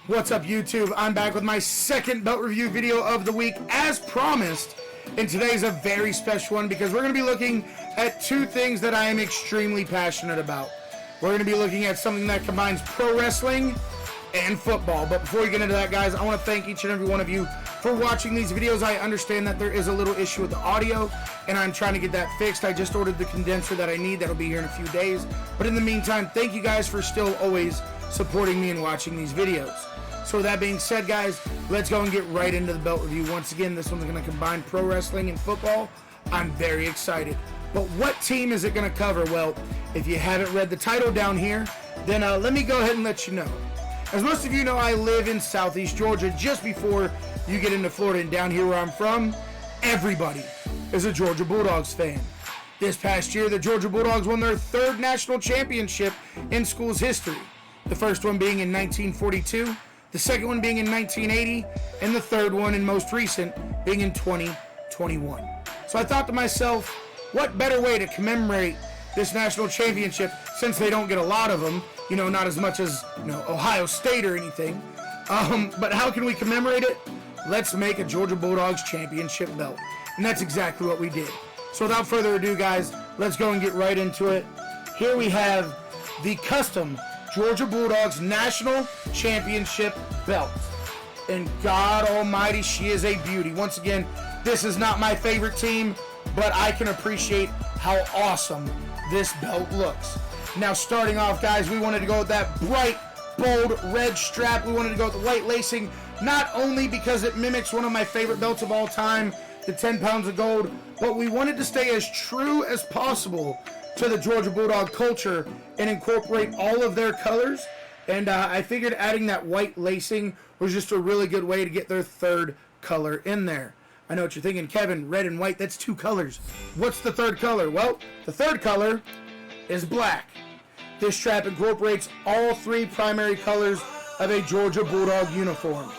What's up, YouTube? I'm back with my second belt review video of the week as promised, and today's a very special one because we're going to be looking at two things that I am extremely passionate about. We're going to be looking at something that combines pro wrestling and football. But before we get into that, guys, I want to thank each and every one of you for watching these videos. I understand that there is a little issue with the audio, and I'm trying to get that fixed. I just ordered the condenser that I need. That'll be here in a few days. But in the meantime, thank you guys for still always supporting me and watching these videos. So with that being said, guys, let's go and get right into the belt review. Once again, this one's going to combine pro wrestling and football. I'm very excited. But what team is it going to cover? Well, if you haven't read the title down here, then let me go ahead and let you know. As most of you know, I live in Southeast Georgia, just before you get into Florida. And down here where I'm from, everybody is a Georgia Bulldogs fan. This past year, the Georgia Bulldogs won their third national championship in school's history. The first one being in 1942, the second one being in 1980, and the third one and most recent being in 2021. So I thought to myself, what better way to commemorate this national championship, since they don't get a lot of them, you know, not as much as, Ohio State or anything. But how can we commemorate it? Let's make a Georgia Bulldogs championship belt. And that's exactly what we did. So without further ado, guys, let's go and get right into it. Here we have the custom Georgia Bulldogs National Championship belt. And God almighty, she is a beauty. Once again, this is not my favorite team, but I can appreciate how awesome this belt looks. Now, starting off, guys, we wanted to go with that bright, bold red strap. We wanted to go with the white lacing, not only because it mimics one of my favorite belts of all time, the 10 pounds of gold, but we wanted to stay as true as possible to the Georgia Bulldog culture and incorporate all of their colors. And I figured adding that white lacing was just a really good way to get their third color in there. I know what you're thinking, Kevin, red and white, that's two colors. What's the third color? Well, the third color is black. This strap incorporates all three primary colors of a Georgia Bulldog uniform.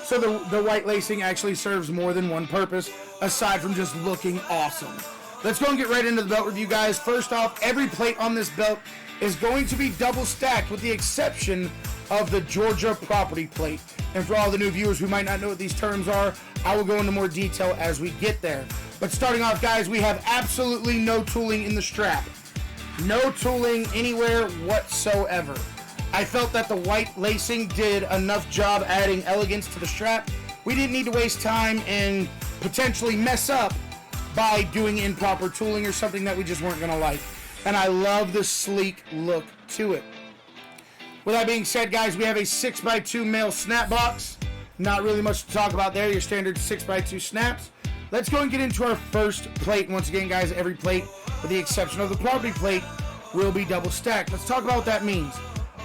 So the white lacing actually serves more than one purpose, aside from just looking awesome. Let's go and get right into the belt review, guys. First off, every plate on this belt is going to be double stacked with the exception of the Georgia property plate. And for all the new viewers who might not know what these terms are, I will go into more detail as we get there. But starting off, guys, we have absolutely no tooling in the strap. No tooling anywhere whatsoever. I felt that the white lacing did enough job adding elegance to the strap. We didn't need to waste time and potentially mess up by doing improper tooling or something that we just weren't going to like. And I love the sleek look to it. With that being said, guys, we have a 6x2 male snap box. Not really much to talk about there, your standard 6x2 snaps. Let's go and get into our first plate. Once again, guys, every plate, with the exception of the property plate, will be double stacked. Let's talk about what that means.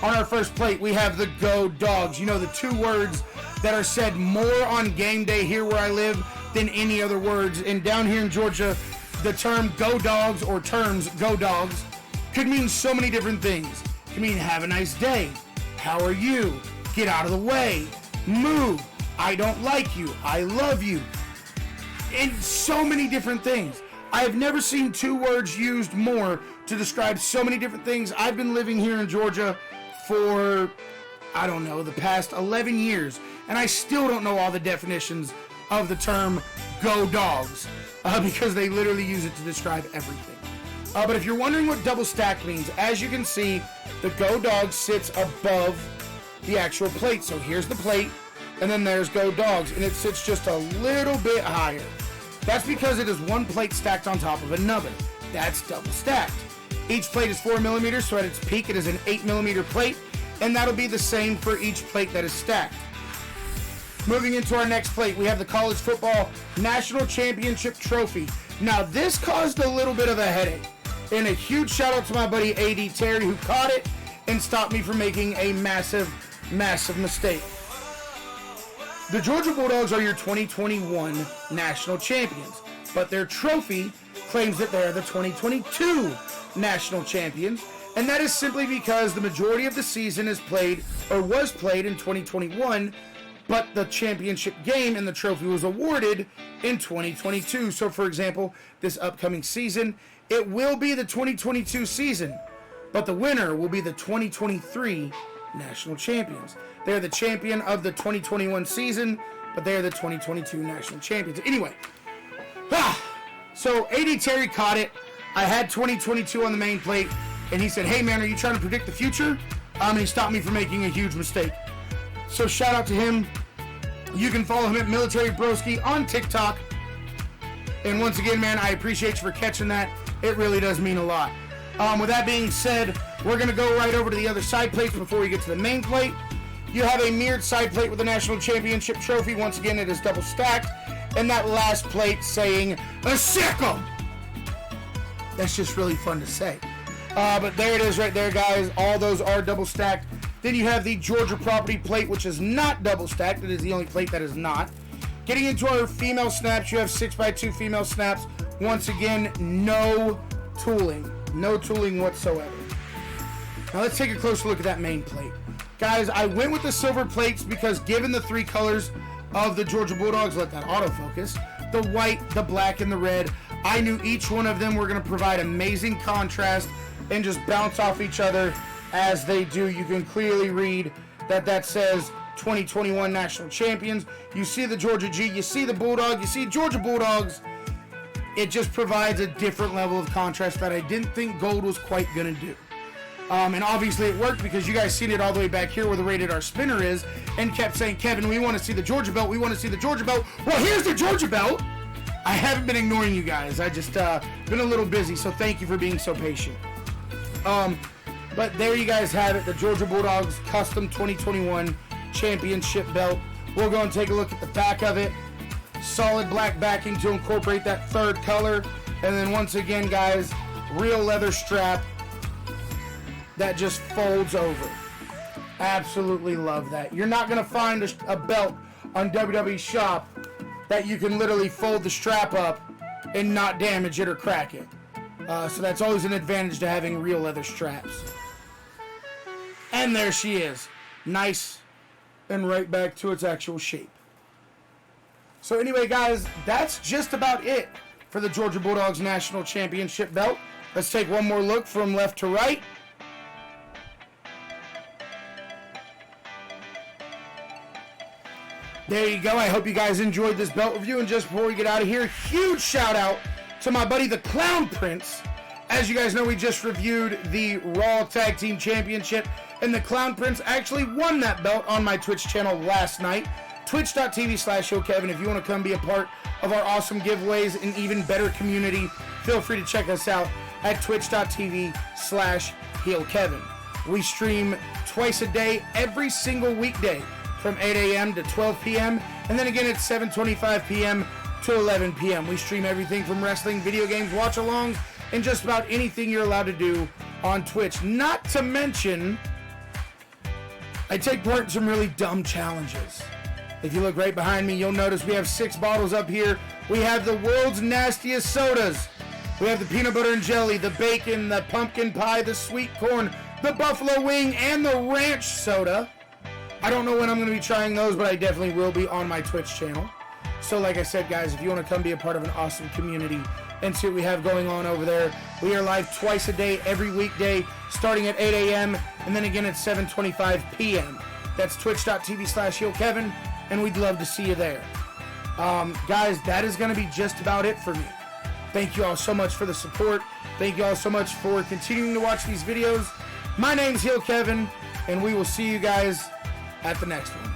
On our first plate, we have the Go Dogs. You know, the two words that are said more on game day here where I live than any other words. And down here in Georgia, the term Go Dogs or terms Go Dogs could mean so many different things. It can mean have a nice day, how are you, get out of the way, move, I don't like you, I love you, and so many different things. I have never seen two words used more to describe so many different things. I've been living here in Georgia for, I don't know, the past 11 years, and I still don't know all the definitions of the term Go Dogs because they literally use it to describe everything. But if you're wondering what double stack means, as you can see, the Go Dogs sits above the actual plate. So here's the plate, and then there's Go Dogs, and it sits just a little bit higher. That's because it is one plate stacked on top of another. That's double stacked. Each plate is 4 millimeters, so at its peak it is an 8 millimeter plate, and that'll be the same for each plate that is stacked. Moving into our next plate, we have the College Football National Championship Trophy. Now, this caused a little bit of a headache, and a huge shout out to my buddy A.D. Terry, who caught it and stopped me from making a massive, massive mistake. The Georgia Bulldogs are your 2021 national champions, but their trophy claims that they are the 2022 national champions, and that is simply because the majority of the season is played or was played in 2021, but the championship game and the trophy was awarded in 2022. So, for example, this upcoming season, it will be the 2022 season, but the winner will be the 2023 national champions. They're the champion of the 2021 season, but they're the 2022 national champions. Anyway, so AD Terry caught it. I had 2022 on the main plate, and he said, hey man, are you trying to predict the future? And he stopped me from making a huge mistake. So shout out to him. You can follow him at Military Broski on TikTok. And once again, man, I appreciate you for catching that. It really does mean a lot. With that being said, we're going to go right over to the other side plates before we get to the main plate. You have a mirrored side plate with the National Championship Trophy. Once again, it is double stacked. And that last plate saying, a sickle. That's just really fun to say. But there it is right there, guys. All those are double stacked. Then you have the Georgia Property plate, which is not double stacked. It is the only plate that is not. Getting into our female snaps, you have 6x2 female snaps. Once again, no tooling. No tooling whatsoever. Now let's take a closer look at that main plate. Guys, I went with the silver plates because given the three colors of the Georgia Bulldogs, let that autofocus, the white, the black, and the red, I knew each one of them were going to provide amazing contrast and just bounce off each other as they do. You can clearly read that says 2021 national champions. You see the Georgia G, you see the Bulldog, you see Georgia Bulldogs. It just provides a different level of contrast that I didn't think gold was quite going to do. And obviously it worked because you guys seen it all the way back here where the rated R spinner is and kept saying, Kevin, we want to see the Georgia belt. We want to see the Georgia belt. Well, here's the Georgia belt. I haven't been ignoring you guys. I just been a little busy, so thank you for being so patient. But there you guys have it, the Georgia Bulldogs Custom 2021 Championship Belt. We'll go and take a look at the back of it. Solid black backing to incorporate that third color. And then once again, guys, real leather strap that just folds over. Absolutely love that. You're not going to find a belt on WWE Shop that you can literally fold the strap up and not damage it or crack it. So that's always an advantage to having real leather straps. And there she is. Nice and right back to its actual shape. So anyway, guys, that's just about it for the Georgia Bulldogs National Championship belt. Let's take one more look from left to right. There you go. I hope you guys enjoyed this belt review. And just before we get out of here, huge shout out to my buddy the Clown Prince. As you guys know, we just reviewed the Raw Tag Team Championship, and the Clown Prince actually won that belt on my Twitch channel last night. Twitch.tv/HeelKevin. If you want to come be a part of our awesome giveaways and even better community, feel free to check us out at Twitch.tv/HeelKevin. We stream twice a day, every single weekday, from 8 a.m. to 12 p.m. And then again at 7:25 p.m. to 11 p.m. We stream everything from wrestling, video games, watch-alongs, and just about anything you're allowed to do on Twitch. Not to mention, I take part in some really dumb challenges. If you look right behind me, you'll notice we have 6 bottles up here. We have the world's nastiest sodas. We have the peanut butter and jelly, the bacon, the pumpkin pie, the sweet corn, the buffalo wing, and the ranch soda. I don't know when I'm going to be trying those, but I definitely will be on my Twitch channel. So like I said, guys, if you want to come be a part of an awesome community and see what we have going on over there, we are live twice a day, every weekday, starting at 8 a.m. and then again at 7:25 p.m. That's twitch.tv/HeelKevin, and we'd love to see you there. Guys, that is going to be just about it for me. Thank you all so much for the support. Thank you all so much for continuing to watch these videos. My name's HeelKevin, and we will see you guys at the next one.